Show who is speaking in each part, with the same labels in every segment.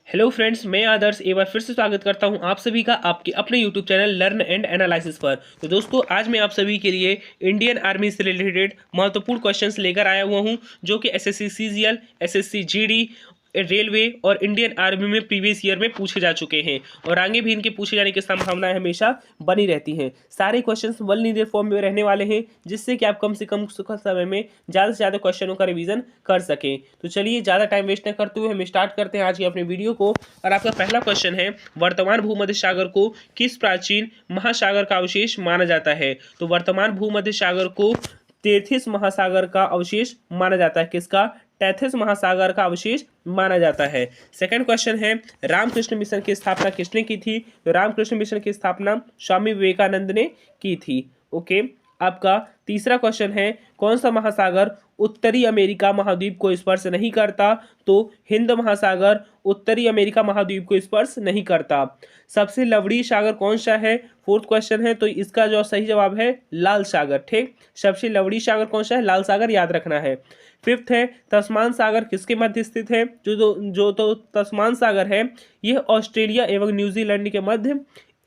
Speaker 1: Hello friends, मैं आदर्श एक बार फिर से स्वागत करता हूं आप सभी का आपके अपने YouTube channel learn and analysis पर। तो दोस्तों, आज मैं आप सभी के लिए इंडियन आर्मी से रिलेटेड महत्वपूर्ण क्वेश्चंस लेकर आया हुआ हूं, जो कि SSC CGL, SSC GD, railway और इंडियन आर्मी में प्रीवियस ईयर में पूछे जा चुके हैं और आगे भी इनके पूछे जाने की संभावनाएं हमेशा बनी रहती हैं। सारे क्वेश्चंस वन लीनियर फॉर्म में रहने वाले हैं, जिससे कि आप कम से कम समय में ज़्यादा से ज़्यादा क्वेश्चनों का रिवीजन कर सकें। तो चलिए, ज़्यादा टाइम वेस्ट न करते हुए हम स्टार्ट करते हैं आज की अपनी वीडियो को। और आपका पहला क्वेश्चन है, वर्तमान भूमध्य सागर को किस प्राचीन महासागर का अवशेष माना जाता है? तो वर्तमान भूमध्य सागर को तेथिस महासागर का अवशेष माना जाता है। किसका? टेथिस महासागर का अवशेष माना जाता है। सेकंड क्वेश्चन है, रामकृष्ण मिशन की स्थापना किसने की थी? तो रामकृष्ण मिशन की स्थापना स्वामी विवेकानंद ने की थी। ओके। आपका तीसरा क्वेश्चन है, कौन सा महासागर उत्तरी अमेरिका महाद्वीप को स्पर्श नहीं करता? तो हिंद महासागर उत्तरी अमेरिका महाद्वीप को स्पर्श नहीं करता। सबसे लवणीय सागर कौन सा है? फोर्थ क्वेश्चन है, तो इसका जो सही जवाब है लाल सागर। ठीक, सबसे लवणीय सागर कौन सा है? लाल सागर, याद रखना है। फिफ्थ है, तस्मान सागर किसके मध्य स्थित है? जो तस्मान सागर है, यह ऑस्ट्रेलिया एवं न्यूजीलैंड के मध्य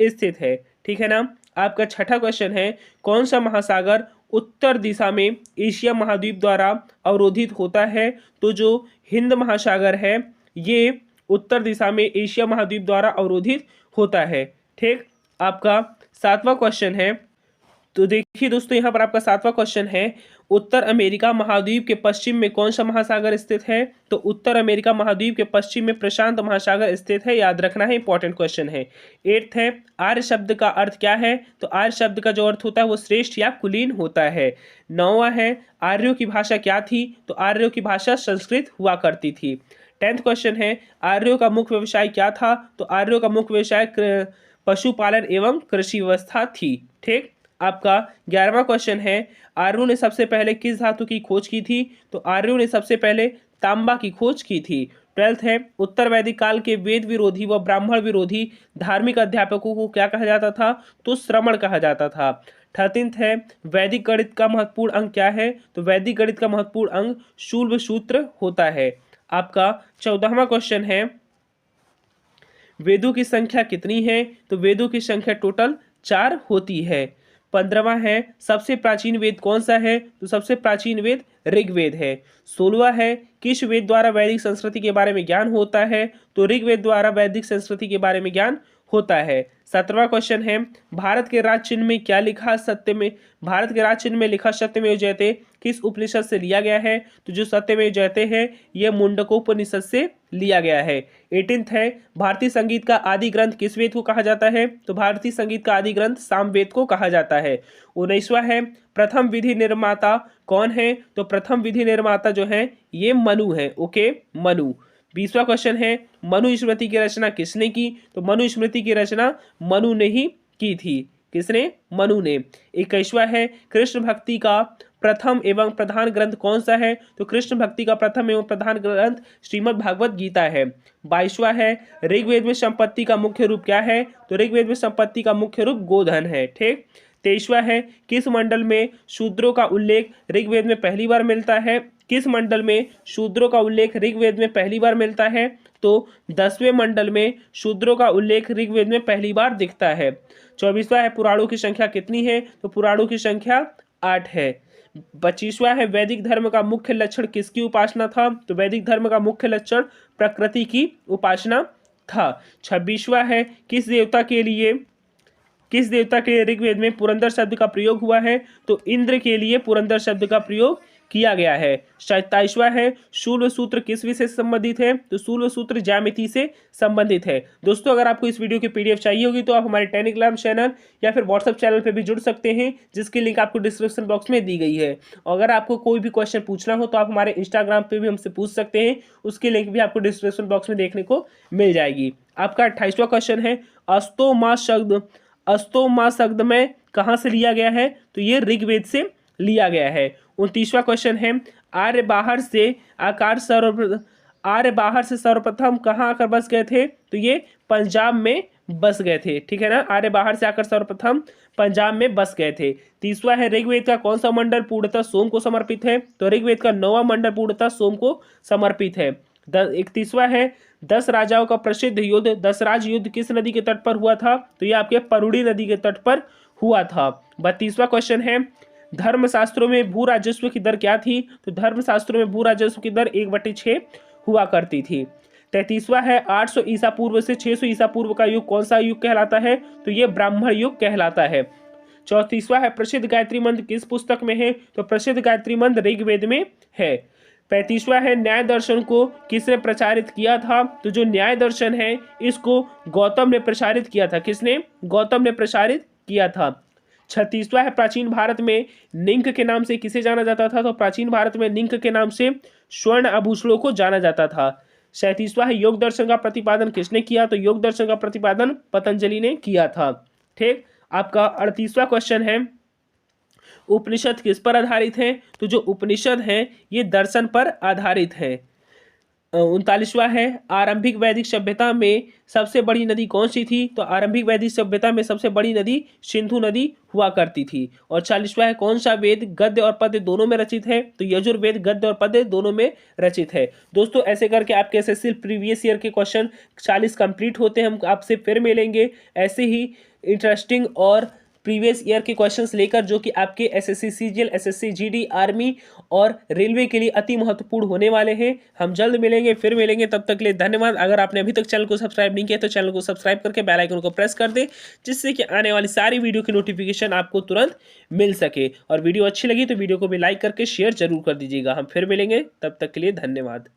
Speaker 1: स्थित है। ठीक है ना। आपका छठा क्वेश्चन है, कौन सा महासागर उत्तर दिशा में एशिया महाद्वीप द्वारा अवरोधित होता है? तो जो हिंद महासागर है, ये उत्तर दिशा में एशिया महाद्वीप द्वारा अवरोधित होता है। ठीक। आपका सातवां क्वेश्चन है, तो देखिए दोस्तों, यहाँ पर आपका सातवां क्वेश्चन है, उत्तर अमेरिका महाद्वीप के पश्चिम में कौन सा महासागर स्थित है? तो उत्तर अमेरिका महाद्वीप के पश्चिम में प्रशांत महासागर स्थित है, याद रखना है, इंपॉर्टेंट क्वेश्चन है। एट्थ है, आर्य शब्द का अर्थ क्या है? तो आर्य शब्द का जो अर्थ होता है वो श्रेष्ठ या कुलीन होता है। नौवां है, आर्यों की भाषा क्या थी? तो आर्यों की भाषा संस्कृत हुआ करती थी। टेंथ क्वेश्चन है, आर्यों का मुख्य व्यवसाय क्या था? तो आर्यों का मुख्य व्यवसाय पशुपालन एवं कृषि व्यवस्था थी। ठीक। आपका 11वां क्वेश्चन है, आर्यों ने सबसे पहले किस धातु की खोज की थी? तो आर्यों ने सबसे पहले तांबा की खोज की थी। 12th है, उत्तर वैदिक काल के वेद विरोधी व ब्राह्मण विरोधी धार्मिक अध्यापकों को क्या कहा जाता था? तो श्रमण कहा जाता था। 13th है, वैदिक गणित का महत्वपूर्ण अंग क्या है? तो वैदिक गणित का महत्वपूर्ण अंग शूल सूत्र होता है। आपका 14वां क्वेश्चन है, वेदों की संख्या कितनी है? तो वेदों की संख्या टोटल 4 होती है। 15वां है, सबसे प्राचीन वेद कौन सा है? तो सबसे प्राचीन वेद ऋग्वेद है। 16वां है, किस वेद द्वारा वैदिक संस्कृति के बारे में ज्ञान होता है? तो ऋग्वेद द्वारा वैदिक संस्कृति के बारे में ज्ञान होता है। 17वां क्वेश्चन है, भारत के राज चिन्ह में क्या लिखा? भारत के राज चिन्ह में लिखा सत्यमेव जयते किस उपनिषद से लिया गया है? तो जो सत्यमेव जयते है, यह मुंडकोपनिषद से लिया गया है। 18th है, भारतीय संगीत का आदि ग्रंथ किस वेद को कहा जाता है? तो भारतीय संगीत का आदि ग्रंथ सामवेद को कहा जाता है। 19वां है, प्रथम विधि निर्माता कौन है? तो प्रथम विधि निर्माता जो है, ये मनु है। ओके, मनु। 20वां क्वेश्चन है, मनु स्मृति की रचना किसने की? तो मनु स्मृति की रचना मनु ने ही की थी। किसने? मनु ने। 21वां है, कृष्ण भक्ति का प्रथम एवं प्रधान ग्रंथ कौन सा है? तो कृष्ण भक्ति का प्रथम एवं प्रधान ग्रंथ श्रीमद् भागवत गीता है। 22वां है, ऋग्वेद में संपत्ति का मुख्य रूप क्या है? तो ऋग्वेद में संपत्ति का मुख्य रूप गोधन है। ठीक। 23वां है, किस मंडल में शूद्रों का उल्लेख ऋग्वेद में पहली बार मिलता है? किस मंडल में शूद्रों का उल्लेख ऋग्वेद में पहली बार मिलता है? तो 10वें मंडल में शूद्रों का उल्लेख ऋग्वेद में पहली बार दिखता है। 24वां है, पुराणों की संख्या कितनी है? तो पुराणों की संख्या 8 है। 25वां है, वैदिक धर्म का मुख्य लक्षण किसकी उपासना था? तो वैदिक धर्म का मुख्य लक्षण प्रकृति की उपासना था। 26वां है, किस देवता के लिए ऋग्वेद में पुरंदर शब्द का प्रयोग हुआ है? तो इंद्र के लिए पुरंदर शब्द का प्रयोग किया गया है। 27वां है, शूल सूत्र किस विषय से संबंधित है? तो शूल सूत्र ज्यामिति से संबंधित है। दोस्तों, अगर आपको इस वीडियो की पीडीएफ चाहिए होगी तो आप हमारे टेलीग्राम चैनल या फिर व्हाट्सएप चैनल पर भी जुड़ सकते हैं, जिसकी लिंक आपको डिस्क्रिप्शन बॉक्स में दी गई है। और अगर आपको कोई भी क्वेश्चन पूछना हो तो आप हमारे इंस्टाग्राम पे भी हमसे पूछ सकते हैं, उसकी लिंक भी आपको डिस्क्रिप्शन बॉक्स में देखने को मिल जाएगी। आपका 28वां क्वेश्चन है, अस्तोमा शब्द में कहाँ से लिया गया है? तो ये ऋग्वेद से लिया गया है। 29वां क्वेश्चन है, आर्य बाहर से सर्वप्रथम कहाँ आकर बस गए थे? तो ये पंजाब में बस गए थे। ठीक है ना, आर्य बाहर से आकर सर्वप्रथम पंजाब में बस गए थे। 30वां है, ऋग्वेद का कौन सा मंडल पूर्णतः सोम को समर्पित है? तो ऋग्वेद का 9वां मंडल पूर्णतः सोम को समर्पित है। 31वां है 10 राजाओं का प्रसिद्ध युद्ध दसराज युद्ध किस नदी के तट पर हुआ था? तो ये आपके परुड़ी नदी के तट पर हुआ था। 32वां क्वेश्चन है धर्मशास्त्रों में भू राजस्व की दर क्या थी? तो धर्मशास्त्रों में भू राजस्व की दर 1/6 हुआ करती थी। 33वां है 800 ईसा पूर्व से 600 ईसा पूर्व का युग कौन सा युग कहलाता है? तो ये ब्राह्मण युग कहलाता है। 34वां है प्रसिद्ध गायत्री मंत्र किस पुस्तक में है? तो प्रसिद्ध गायत्री मंत्र ऋग्वेद में है। 35वां है न्याय दर्शन को किसने प्रचारित किया था? तो जो न्याय दर्शन है इसको गौतम ने प्रचारित किया था। किसने? गौतम ने प्रचारित किया था। 36वां है प्राचीन भारत में निंक के नाम से किसे जाना जाता था? तो प्राचीन भारत में निंक के नाम से स्वर्ण आभूषणों को जाना जाता था। 37वां है योग दर्शन का प्रतिपादन किसने किया? तो योग दर्शन का प्रतिपादन पतंजलि ने किया था। ठीक। आपका 38वां क्वेश्चन है उपनिषद किस पर आधारित है? तो जो उपनिषद है ये दर्शन पर आधारित है। 39वां है आरंभिक वैदिक सभ्यता में सबसे बड़ी नदी कौन सी थी? तो आरंभिक वैदिक सभ्यता में सबसे बड़ी नदी सिंधु नदी हुआ करती थी। और 40वां है कौन सा वेद गद्य और पद्य दोनों में रचित है? तो यजुर्वेद गद्य और पद्य दोनों में रचित है। दोस्तों ऐसे करके आपके एसएससी प्रीवियस ईयर के क्वेश्चन 40 कंप्लीट होते हैं। हम आपसे फिर मिलेंगे ऐसे ही इंटरेस्टिंग और प्रीवियस ईयर के क्वेश्चंस लेकर जो कि आपके SSC CGL, SSC GD, army और रेलवे के लिए अति महत्वपूर्ण होने वाले हैं। हम जल्द मिलेंगे, फिर मिलेंगे, तब तक के लिए धन्यवाद। अगर आपने अभी तक चैनल को सब्सक्राइब नहीं किया तो चैनल को सब्सक्राइब करके बेल आइकन को प्रेस कर दें, जिससे कि आने वाली सारी वीडियो की नोटिफिकेशन आपको तुरंत मिल सके। और वीडियो अच्छी लगी तो वीडियो को भी लाइक करके शेयर जरूर कर दीजिएगा। हम फिर मिलेंगे, तब तक के लिए धन्यवाद।